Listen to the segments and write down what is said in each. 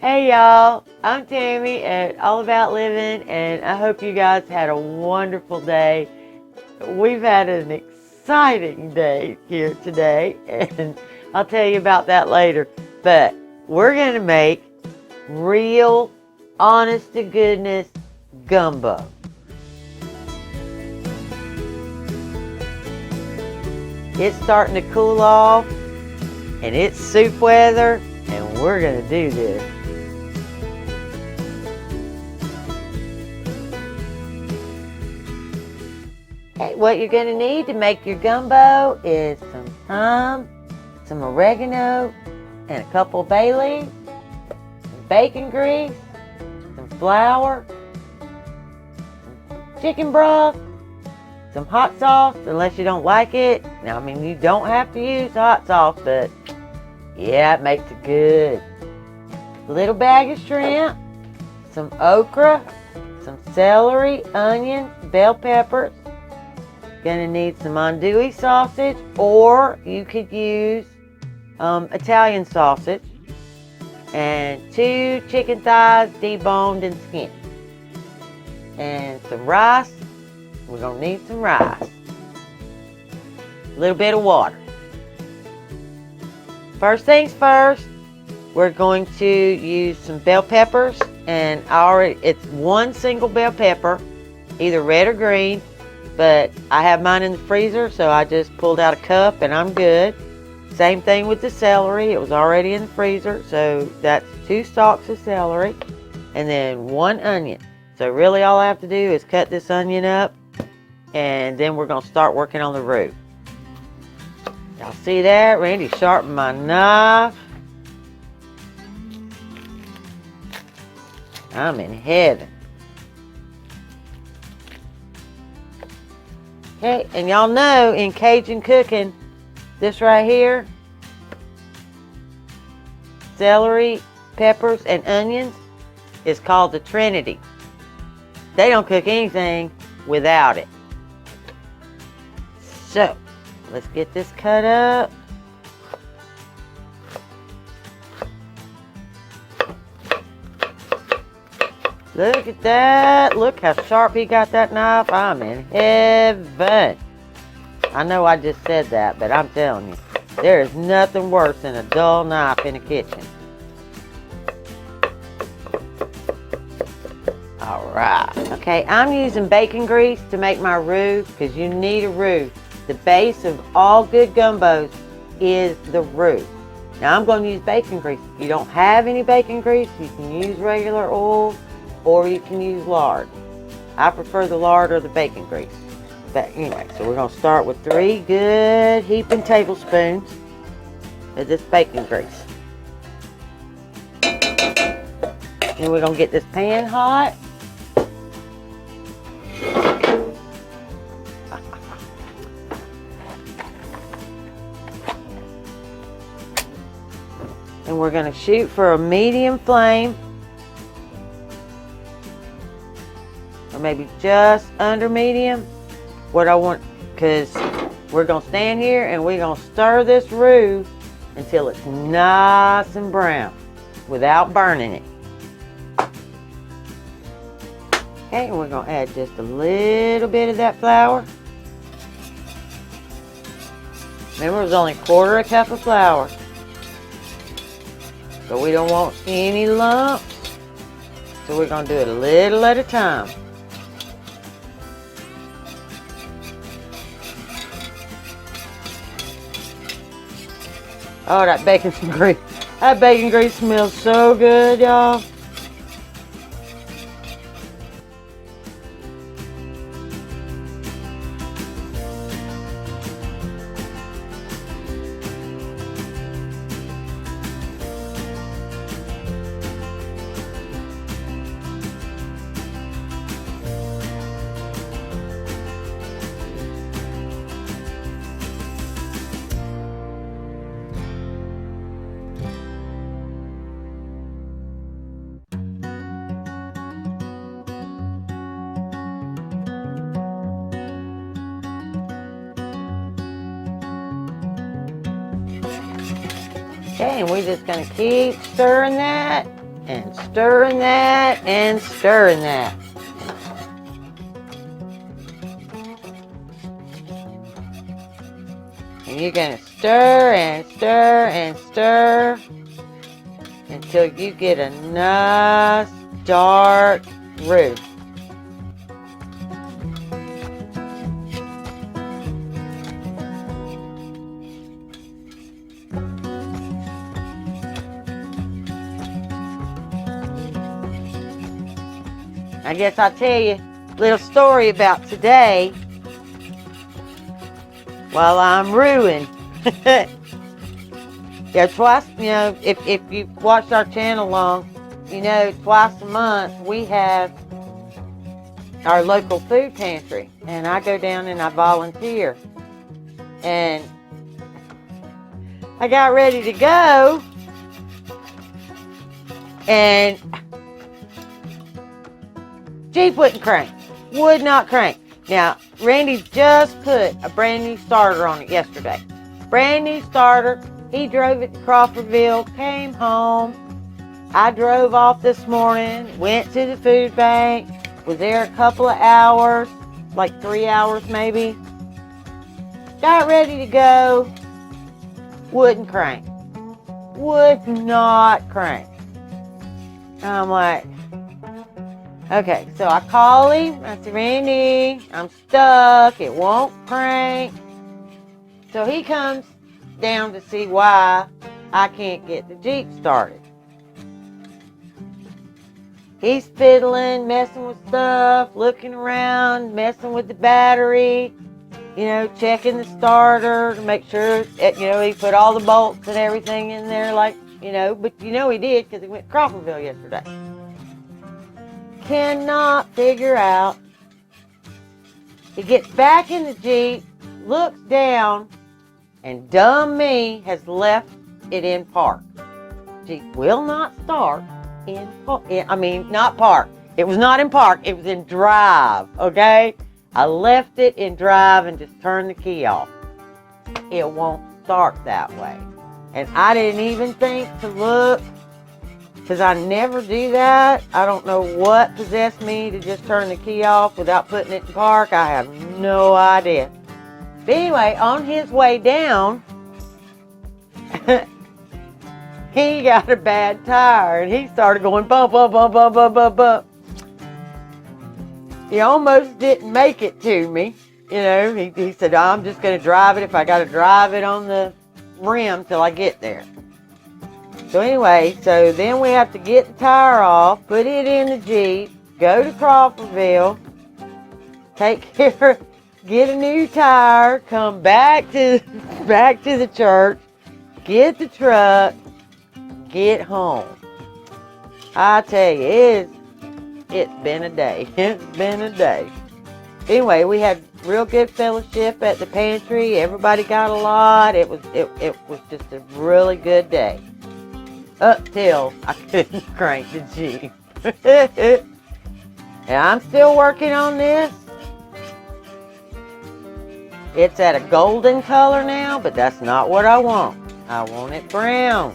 Hey y'all, I'm Tammy at All About Living, and I hope you guys had a wonderful day. We've had an exciting day here today, and I'll tell you about that later. But we're going to make real, honest-to-goodness gumbo. It's starting to cool off, and it's soup weather, and we're going to do this. Okay, what you're going to need to make your gumbo is some thyme, some oregano, and a couple bay leaves, some bacon grease, some flour, some chicken broth, some hot sauce, unless you don't like it. Now, I mean, you don't have to use hot sauce, but yeah, it makes it good. A little bag of shrimp, some okra, some celery, onions, bell peppers. Gonna need some andouille sausage, or you could use Italian sausage, and 2 chicken thighs deboned and skinned, and some rice. We're gonna need some rice, a little bit of water. First things first, we're going to use some bell peppers, and it's one single bell pepper, either red or green. But I have mine in the freezer, so I just pulled out a cup and I'm good. Same thing with the celery. It was already in the freezer, so that's 2 stalks of celery. And then 1 onion. So really all I have to do is cut this onion up, and then we're going to start working on the roux. Y'all see that? Randy sharpened my knife. I'm in heaven. Okay, and y'all know in Cajun cooking, this right here, celery, peppers, and onions, is called the Trinity. They don't cook anything without it. So, let's get this cut up. Look at that. Look how sharp he got that knife. I'm in heaven. I know I just said that, but I'm telling you, there is nothing worse than a dull knife in the kitchen. Alright. Okay, I'm using bacon grease to make my roux, because you need a roux. The base of all good gumbos is the roux. Now I'm going to use bacon grease. If you don't have any bacon grease, you can use regular oil, or you can use lard. I prefer the lard or the bacon grease. But anyway, so we're going to start with 3 good heaping tablespoons of this bacon grease. And we're going to get this pan hot. And we're going to shoot for a medium flame. Maybe just under medium. What I want, because we're going to stand here and we're going to stir this roux until it's nice and brown without burning it. Okay, and we're going to add just a little bit of that flour. Remember, it was only 1/4 cup of flour. So we don't want any lumps. So we're going to do it a little at a time. Oh, that bacon grease. That bacon grease smells so good, y'all. Okay, and we're just going to keep stirring that and stirring that and stirring that. And you're going to stir and stir and stir until you get a nice dark roux. I guess I'll tell you a little story about today while I'm ruing. Yeah, twice, if you've watched our channel long, twice a month we have our local food pantry. And I go down and I volunteer. And I got ready to go. And Jeep wouldn't crank. Would not crank. Now, Randy just put a brand new starter on it yesterday. Brand new starter. He drove it to Crawfordville, came home. I drove off this morning, went to the food bank, was there a couple of hours, like 3 hours maybe. Got ready to go. Wouldn't crank. Would not crank. I'm like, okay, so I call him. I said, Randy, I'm stuck. It won't crank. So he comes down to see why I can't get the Jeep started. He's fiddling, messing with stuff, looking around, messing with the battery, checking the starter to make sure, he put all the bolts and everything in there but he did because he went to Crawfordville yesterday. Cannot figure out. He gets back in the Jeep, looks down, and dumb me has left it in park. Jeep will not start not park. It was not in park. It was in drive, okay? I left it in drive and just turned the key off. It won't start that way. And I didn't even think to look because I never do that. I don't know what possessed me to just turn the key off without putting it in park. I have no idea. But anyway, on his way down, he got a bad tire and he started going bump, bump, bump, bump, bump, bump, bump. He almost didn't make it to me. He said, I'm just going to drive it if I got to drive it on the rim till I get there. So anyway, then we have to get the tire off, put it in the Jeep, go to Crawfordville, take care, get a new tire, come back to the church, get the truck, get home. I tell you, it's been a day. It's been a day. Anyway, we had real good fellowship at the pantry. Everybody got a lot. It was just a really good day. Up till I couldn't crank the Jeep. And I'm still working on this. It's at a golden color now, but that's not what I want. I want it brown.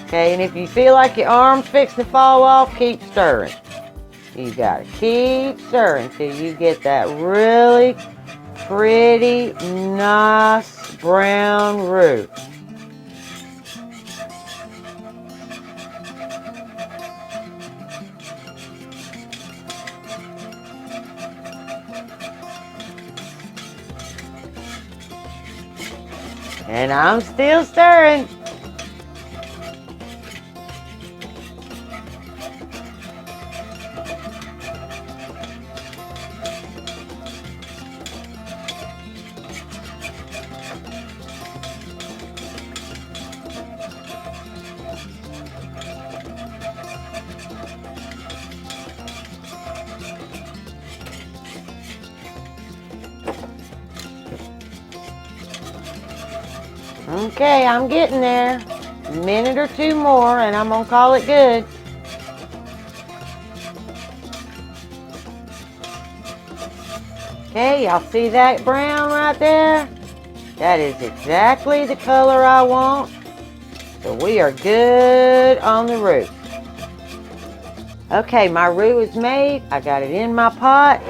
Okay, and if you feel like your arm's fixing to fall off, keep stirring. You gotta keep stirring till you get that really pretty, nice brown roux. And I'm still stirring. Okay, I'm getting there. A minute or two more and I'm gonna call it good. Okay, y'all see that brown right there? That is exactly the color I want. So we are good on the roux. Okay, my roux is made. I got it in my pot.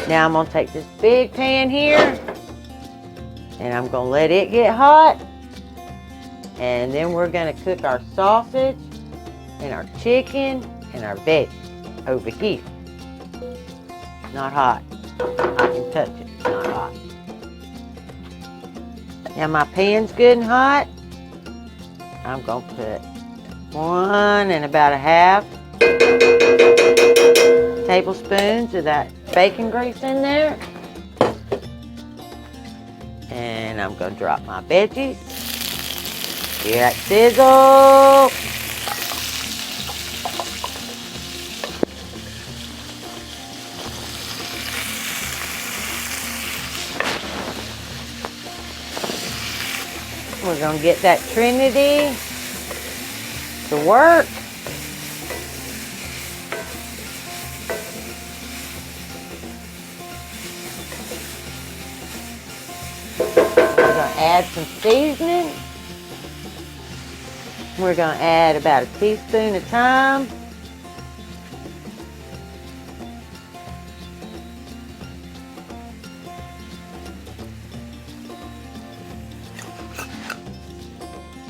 Now I'm going to take this big pan here and I'm going to let it get hot. And then we're going to cook our sausage and our chicken and our veggies over here. Not hot. I can touch it. It's not hot. Now my pan's good and hot. I'm going to put 1 and about a half tablespoons of that bacon grease in there. And I'm going to drop my veggies. Hear that sizzle. We're going to get that Trinity to work. We're going to add some seasoning. We're going to add about a teaspoon of thyme.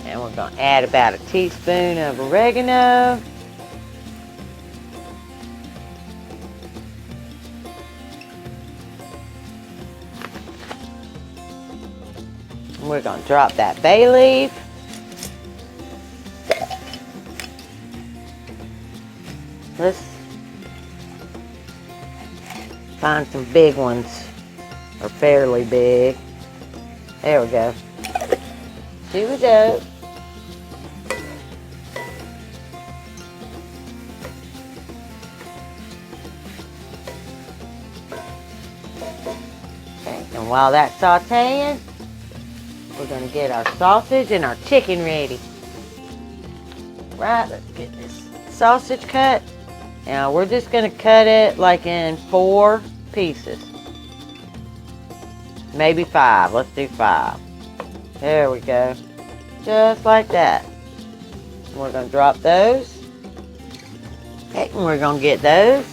And we're going to add about a teaspoon of oregano. And we're going to drop that bay leaf. Let's find some big ones, or fairly big. There we go. Here we go. Okay, and while that's sauteing, we're going to get our sausage and our chicken ready. Right, let's get this sausage cut. Now we're just going to cut it like in 4 pieces. Maybe 5. Let's do 5. There we go. Just like that. And we're going to drop those. Okay, and we're going to get those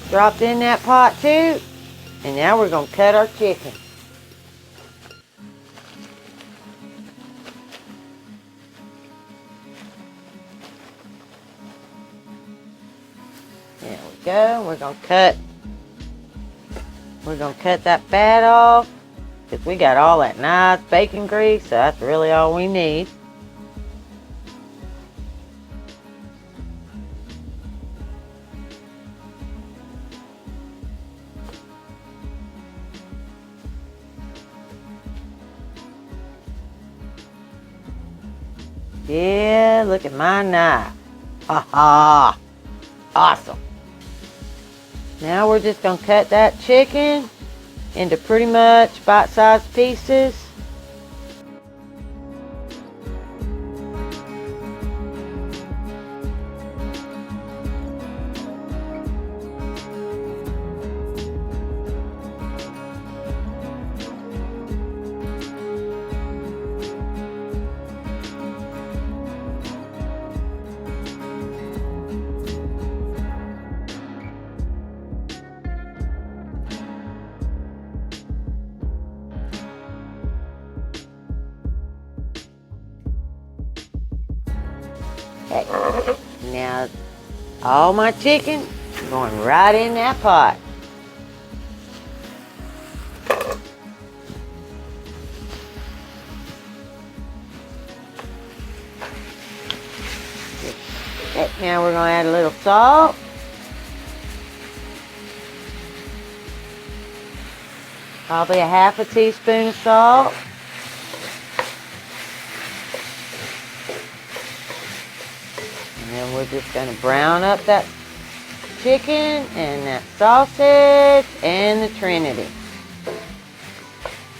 dropped in that pot too. And now we're going to cut our chicken. There we go. We're going to cut that fat off. Because we got all that nice bacon grease, so that's really all we need. Yeah, look at my knife. Ha ha! Awesome. Now we're just going to cut that chicken into pretty much bite-sized pieces. Okay, now all my chicken going right in that pot. Okay, now we're going to add a little salt. Probably a half a teaspoon of salt. And then we're just going to brown up that chicken and that sausage and the Trinity.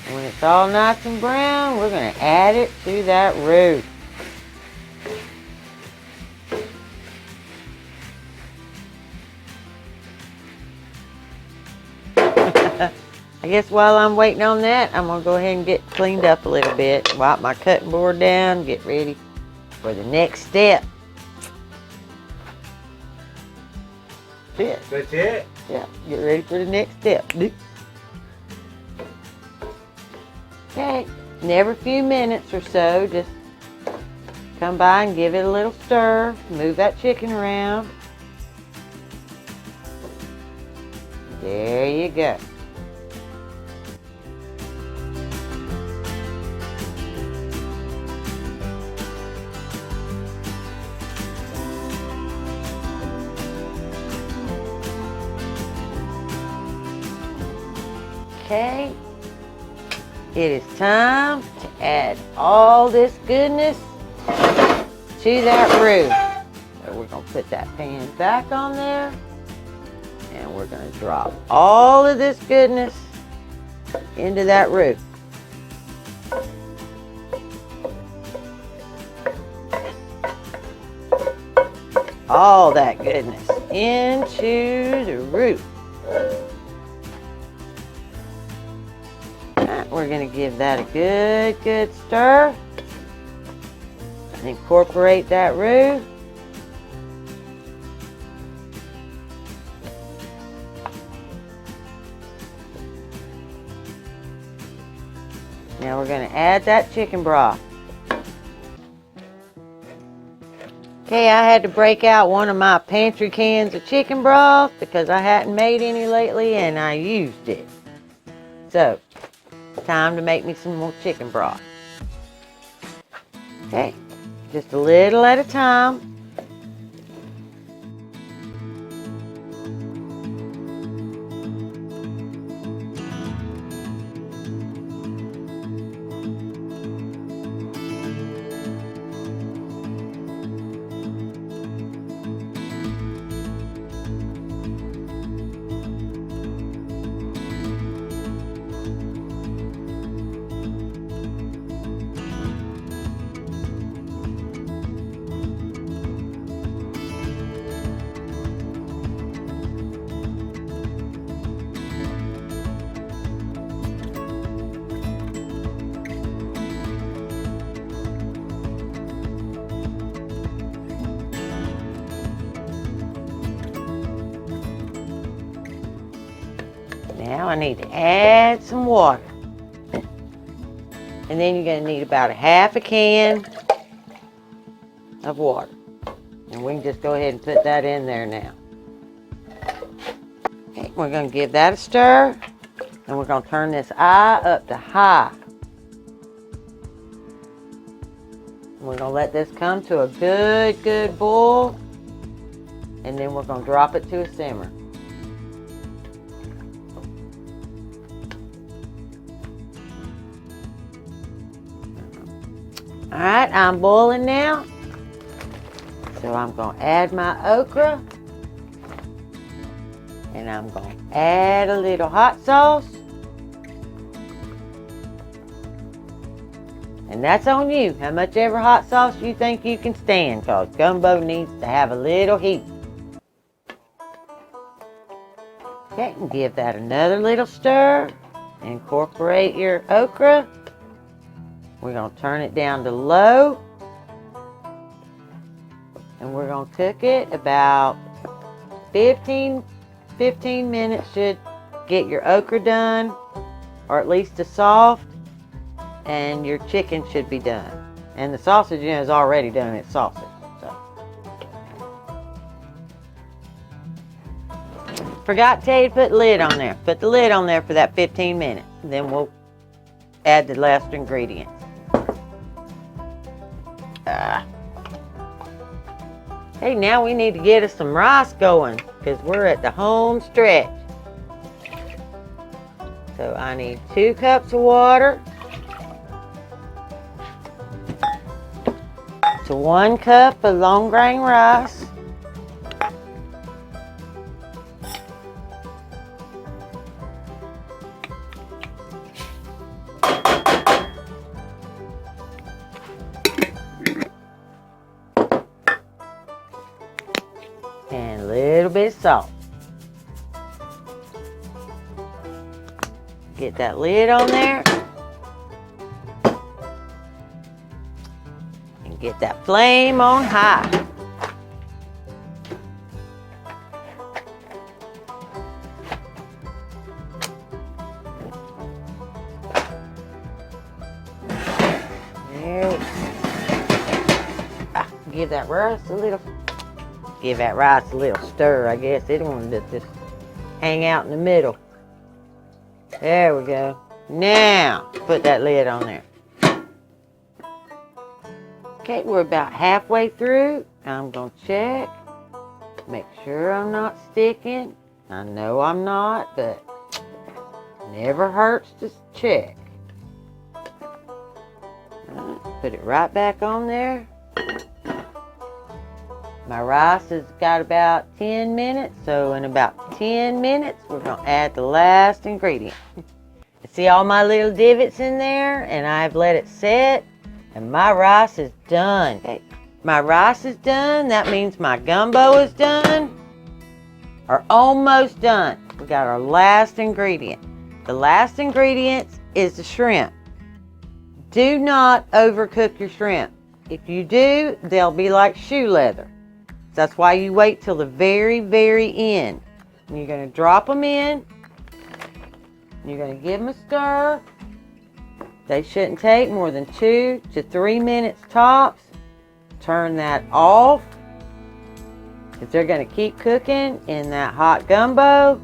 And when it's all nice and brown, we're going to add it to that roux. I guess while I'm waiting on that, I'm going to go ahead and get cleaned up a little bit. Wipe my cutting board down, get ready for the next step. That's it? Yeah, get ready for the next step. Okay, and every few minutes or so, just come by and give it a little stir. Move that chicken around. There you go. Okay, it is time to add all this goodness to that roux. So we're going to put that pan back on there, and we're going to drop all of this goodness into that roux. All that goodness into the roux. We're going to give that a good stir. Incorporate that roux. Now we're going to add that chicken broth. Okay, I had to break out one of my pantry cans of chicken broth because I hadn't made any lately and I used it. So, time to make me some more chicken broth. Okay, just a little at a time. Now I need to add some water. And then you're going to need about a half a can of water. And we can just go ahead and put that in there now. Okay, we're going to give that a stir. And we're going to turn this eye up to high. And we're going to let this come to a good boil. And then we're going to drop it to a simmer. Alright, I'm boiling now. So I'm going to add my okra. And I'm going to add a little hot sauce. And that's on you, how much ever hot sauce you think you can stand, because gumbo needs to have a little heat. Okay, and give that another little stir. Incorporate your okra. We're going to turn it down to low. And we're going to cook it about 15 minutes should get your okra done, or at least a soft, and your chicken should be done. And the sausage is already done its sausage. So. Forgot to tell you to put the lid on there. Put the lid on there for that 15 minutes. And then we'll add the last ingredients. Hey, now we need to get us some rice going because we're at the home stretch. So I need 2 cups of water to 1 cup of long grain rice. And a little bit of salt. Get that lid on there. And get that flame on high. Give that rice a little stir, I guess. It wanted to just hang out in the middle. There we go. Now, put that lid on there. Okay, we're about halfway through. I'm going to check. Make sure I'm not sticking. I know I'm not, but never hurts to check. Put it right back on there. My rice has got about 10 minutes, so in about 10 minutes, we're going to add the last ingredient. See all my little divots in there, and I've let it set, and my rice is done. Okay. My rice is done. That means my gumbo is done, or almost done. We got our last ingredient. The last ingredient is the shrimp. Do not overcook your shrimp. If you do, they'll be like shoe leather. That's why you wait till the very, very end. And you're going to drop them in. You're going to give them a stir. They shouldn't take more than 2 to 3 minutes tops. Turn that off, because they're going to keep cooking in that hot gumbo.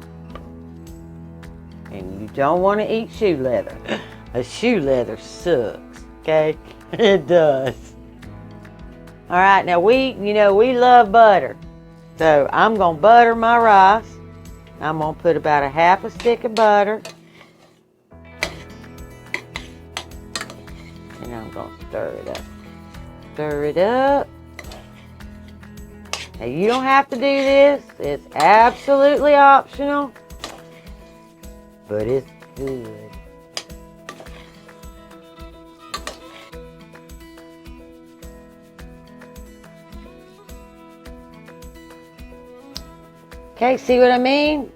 And you don't want to eat shoe leather. A shoe leather sucks, okay? It does. All right, now we love butter. So I'm going to butter my rice. I'm going to put about a half a stick of butter. And I'm going to stir it up. Stir it up. Now you don't have to do this. It's absolutely optional. But it's good. Okay, see what I mean?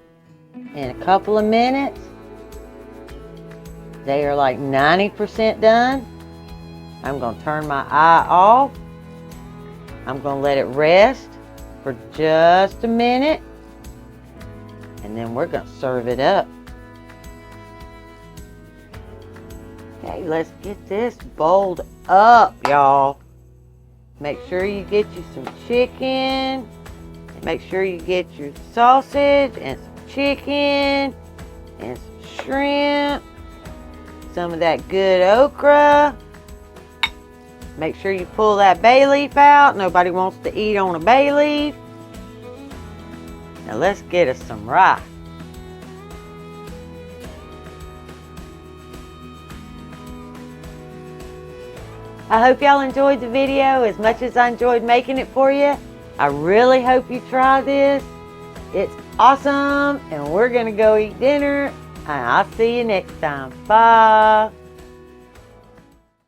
In a couple of minutes, they are like 90% done. I'm going to turn my eye off. I'm going to let it rest for just a minute. And then we're going to serve it up. Okay, let's get this bowled up, y'all. Make sure you get you some chicken. Make sure you get your sausage and some chicken and some shrimp. Some of that good okra. Make sure you pull that bay leaf out. Nobody wants to eat on a bay leaf. Now let's get us some rice. I hope y'all enjoyed the video as much as I enjoyed making it for you. I really hope you try this. It's awesome, and we're gonna go eat dinner, and I'll see you next time. Bye.